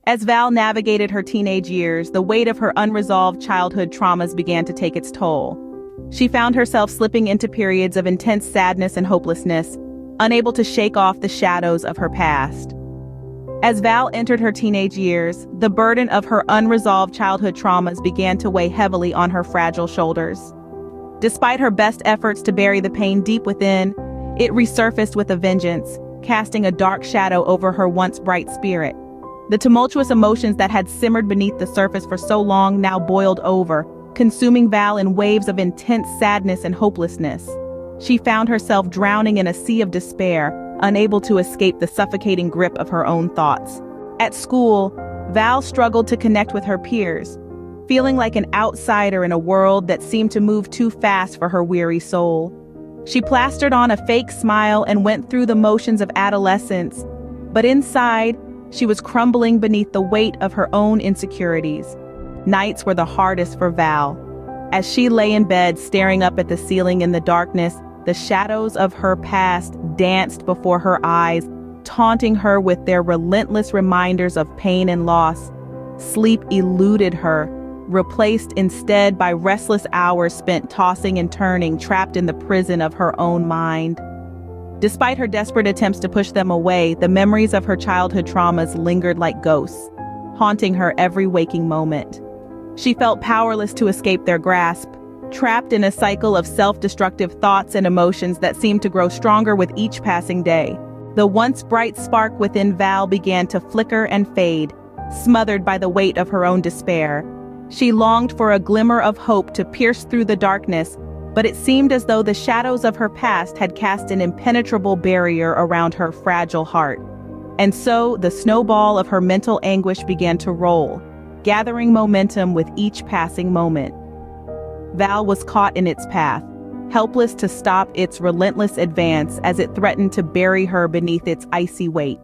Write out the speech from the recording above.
As Val navigated her teenage years, the weight of her unresolved childhood traumas began to take its toll. She found herself slipping into periods of intense sadness and hopelessness, unable to shake off the shadows of her past. As Val entered her teenage years, the burden of her unresolved childhood traumas began to weigh heavily on her fragile shoulders. Despite her best efforts to bury the pain deep within, it resurfaced with a vengeance, casting a dark shadow over her once bright spirit. The tumultuous emotions that had simmered beneath the surface for so long now boiled over, consuming Val in waves of intense sadness and hopelessness. She found herself drowning in a sea of despair, unable to escape the suffocating grip of her own thoughts. At school, Val struggled to connect with her peers, feeling like an outsider in a world that seemed to move too fast for her weary soul. She plastered on a fake smile and went through the motions of adolescence, but inside, she was crumbling beneath the weight of her own insecurities. Nights were the hardest for Val. As she lay in bed staring up at the ceiling in the darkness, the shadows of her past danced before her eyes, taunting her with their relentless reminders of pain and loss. Sleep eluded her, replaced instead by restless hours spent tossing and turning, trapped in the prison of her own mind. Despite her desperate attempts to push them away, the memories of her childhood traumas lingered like ghosts, haunting her every waking moment. She felt powerless to escape their grasp, trapped in a cycle of self-destructive thoughts and emotions that seemed to grow stronger with each passing day. The once bright spark within Val began to flicker and fade, smothered by the weight of her own despair. She longed for a glimmer of hope to pierce through the darkness, but it seemed as though the shadows of her past had cast an impenetrable barrier around her fragile heart. And so the snowball of her mental anguish began to roll, gathering momentum with each passing moment. Val was caught in its path, helpless to stop its relentless advance as it threatened to bury her beneath its icy weight.